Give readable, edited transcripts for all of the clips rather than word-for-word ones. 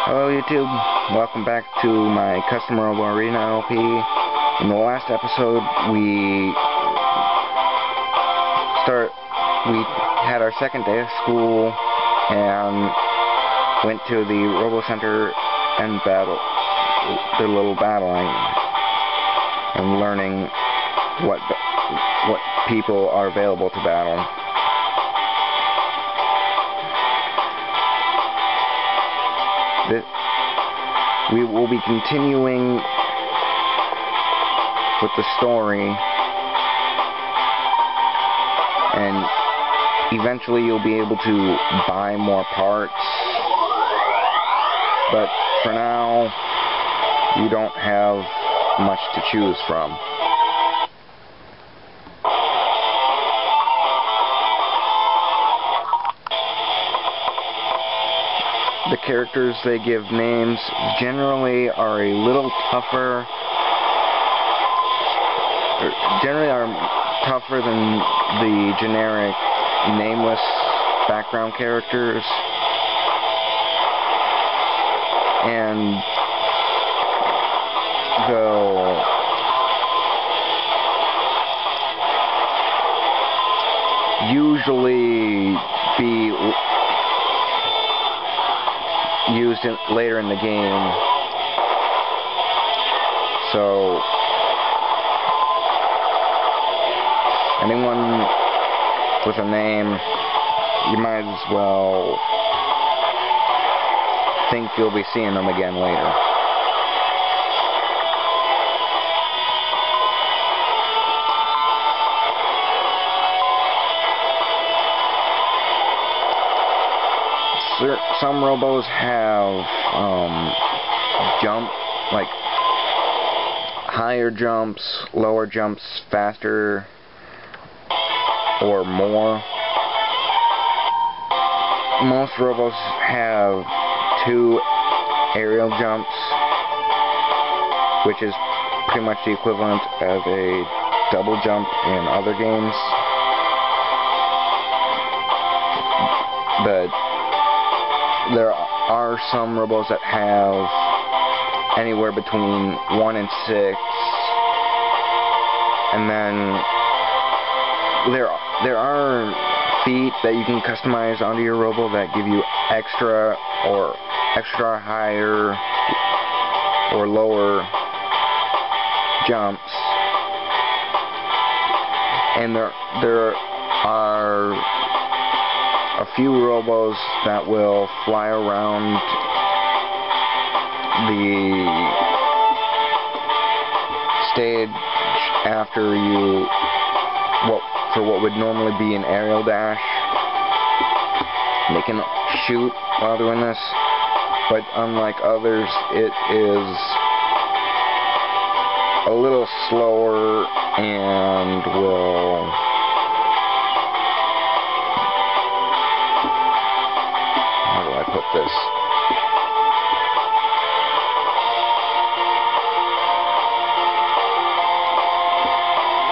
Hello YouTube, welcome back to my custom Robo Arena LP. In the last episode we had our second day of school and went to the Robo Center and did a little battling and learning what people are available to battle. We will be continuing with the story, and eventually you'll be able to buy more parts, but for now you don't have much to choose from. The characters they give names generally are a little tougher, than the generic nameless background characters, and they'll usually be used later in the game. So anyone with a name, you might as well think you'll be seeing them again later. Some robos have like higher jumps, lower jumps, faster or more. Most robos have 2 aerial jumps, which is pretty much the equivalent of a double jump in other games. But there are some robos that have anywhere between 1 and 6, and then there are feet that you can customize onto your robo that give you extra higher or lower jumps, and there are a few robos that will fly around the stage after you, for what would normally be an aerial dash. They can shoot while doing this, but unlike others, it is a little slower and will put this.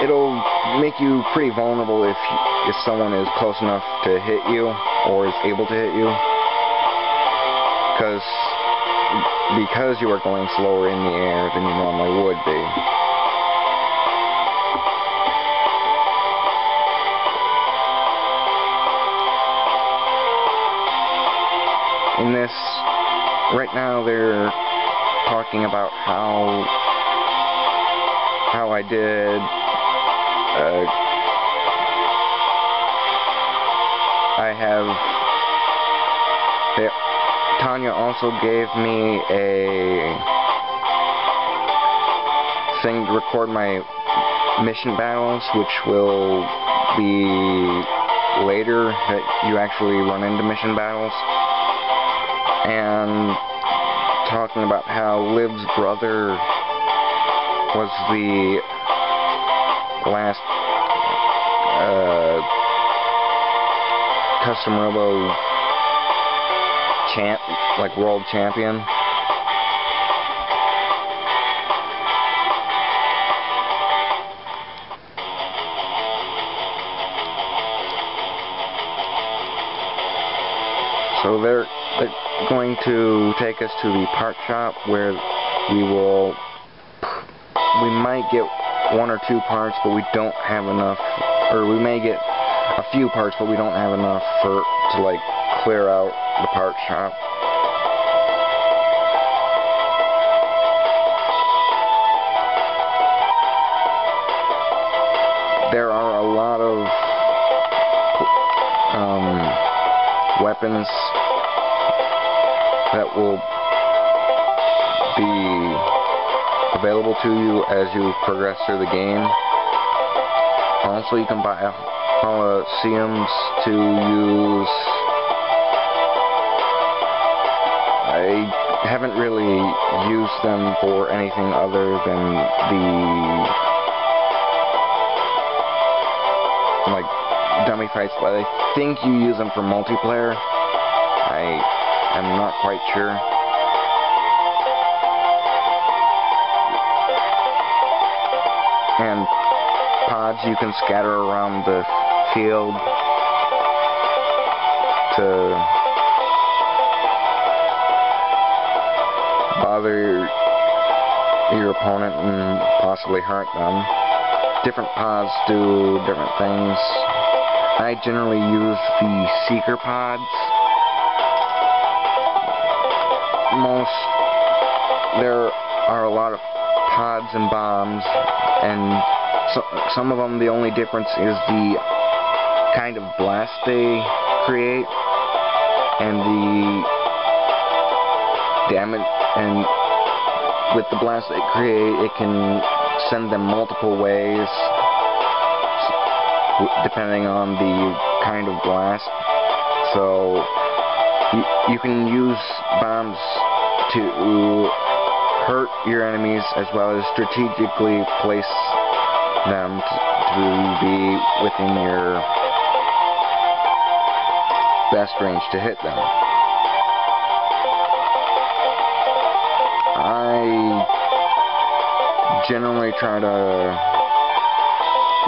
It'll make you pretty vulnerable if someone is close enough to hit you or is able to hit you, because you are going slower in the air than you normally would be. In this, right now they're talking about how I did. Tanya also gave me a thing to record my mission battles, which will be later that you actually run into mission battles. And talking about how Liv's brother was the last custom robo world champion. So they're going to take us to the part shop where we might get 1 or 2 parts, but we don't have enough, or we may get a few parts, but we don't have enough to like clear out the part shop. There are a lot of weapons that will be available to you as you progress through the game. Also, you can buy Coliseums to use. I haven't really used them for anything other than like dummy fights, but I think you use them for multiplayer. I am not quite sure. And pods you can scatter around the field to bother your opponent and possibly hurt them. Different pods do different things. I generally use the seeker pods. There are a lot of pods and bombs, and some of them, the only difference is the kind of blast they create and the damage. And with the blast they create, it can send them multiple ways depending on the kind of blast. So you can use bombs to hurt your enemies as well as strategically place them to be within your best range to hit them. I generally try to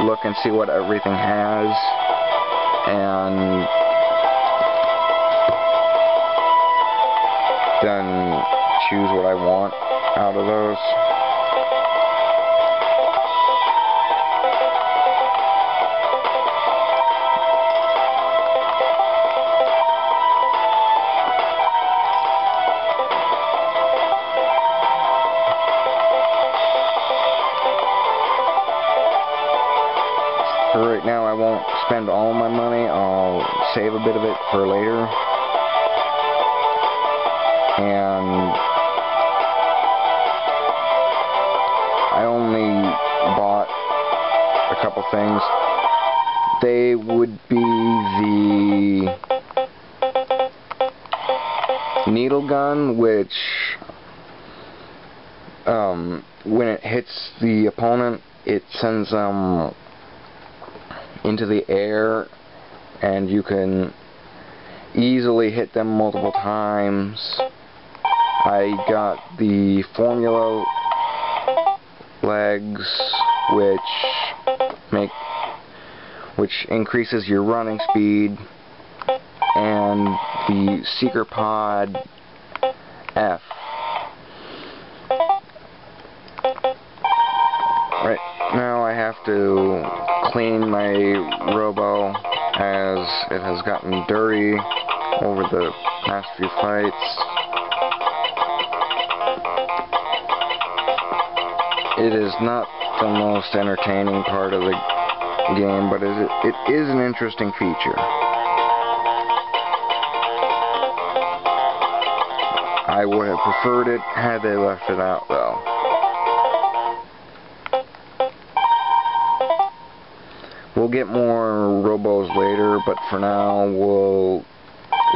look and see what everything has, and then choose what I want out of those. For right now, I won't spend all my money. I'll save a bit of it for later. And I only bought a couple things. They would be the needle gun, which when it hits the opponent, it sends them into the air, and you can easily hit them multiple times. I got the formula legs, which increases your running speed, and the seeker pod F. Right now I have to clean my Robo as it has gotten dirty over the past few fights. It is not the most entertaining part of the game, but it is an interesting feature. I would have preferred it had they left it out, though. We'll get more Robos later, but for now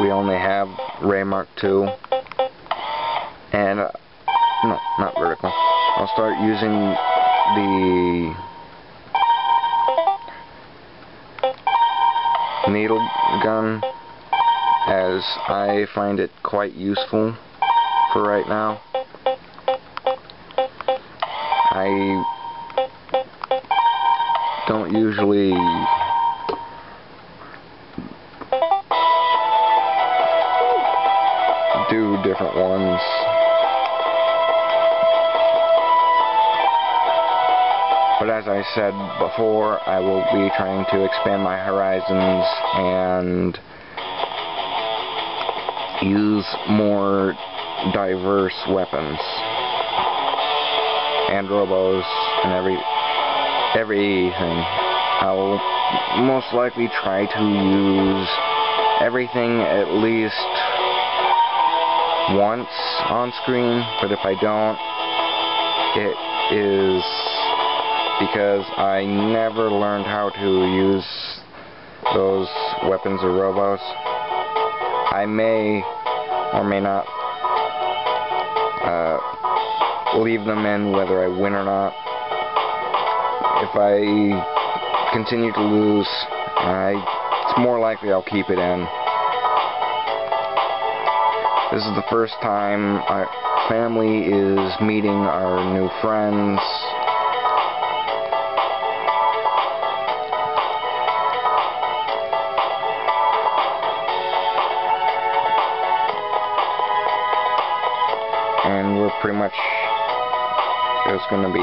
we only have Ray Mark II. And no, not vertical. I'll start using the needle gun, as I find it quite useful for right now. I don't usually 2 different ones. But as I said before, I will be trying to expand my horizons and use more diverse weapons and robos and everything. I'll most likely try to use everything at least once on screen, but if I don't, it is because I never learned how to use those weapons or robos. I may or may not leave them in whether I win or not. If I continue to lose, it's more likely I'll keep it in. This is the first time our family is meeting our new friends. And we're pretty much just going to be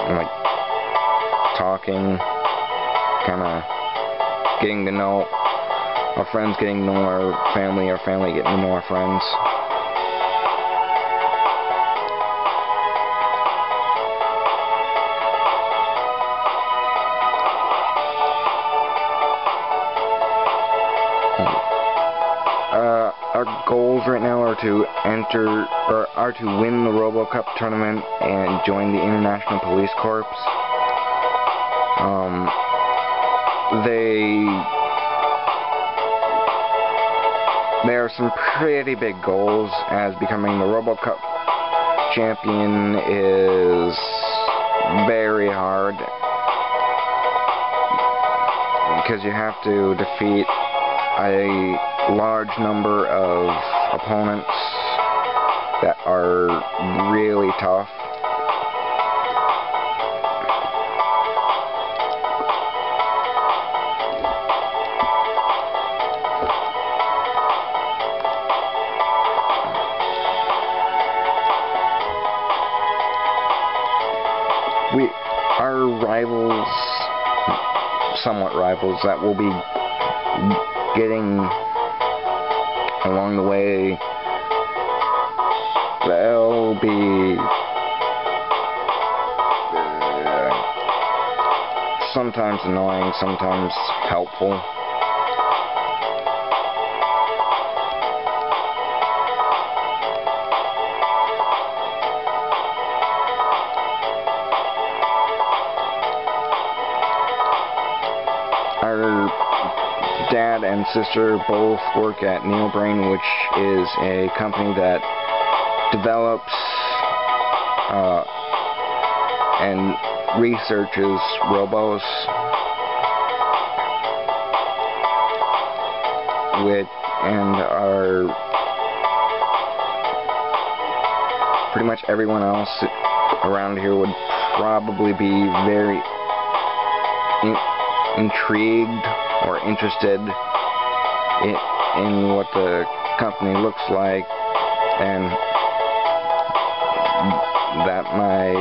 like talking, kind of getting to know our friends, getting to know our family getting to know our friends. Our goals right now are to win the Robo Cup tournament and join the International Police Corps. There are some pretty big goals, as becoming the Robo Cup champion is very hard because you have to defeat a large number of opponents that are really tough. Our rivals, somewhat rivals, that will be getting along the way, they'll be sometimes annoying, sometimes helpful. Our dad and sister both work at NeoBrain, which is a company that develops and researches robos, and pretty much everyone else around here would probably be very intrigued or interested in what the company looks like, and that my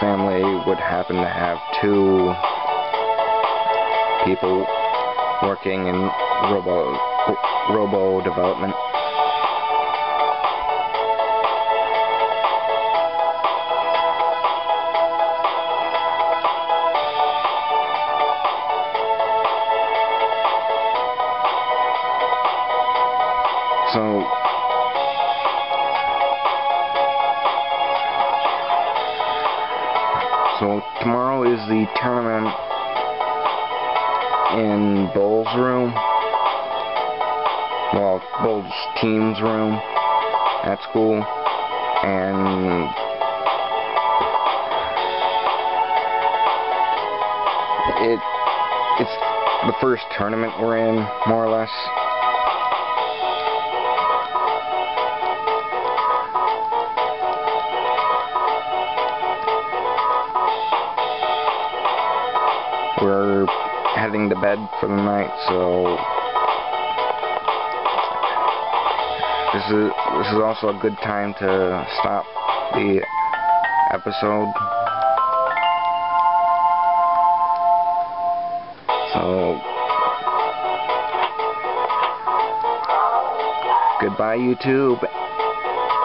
family would happen to have 2 people working in robo development. So tomorrow is the tournament in Bull's room. Well, Bull's team's room at school, and it's the first tournament we're in, more or less. We're heading to bed for the night, so this is also a good time to stop the episode. So goodbye, YouTube,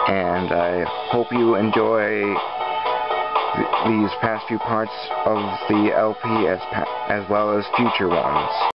and I hope you enjoy these past few parts of the LP as well as future ones.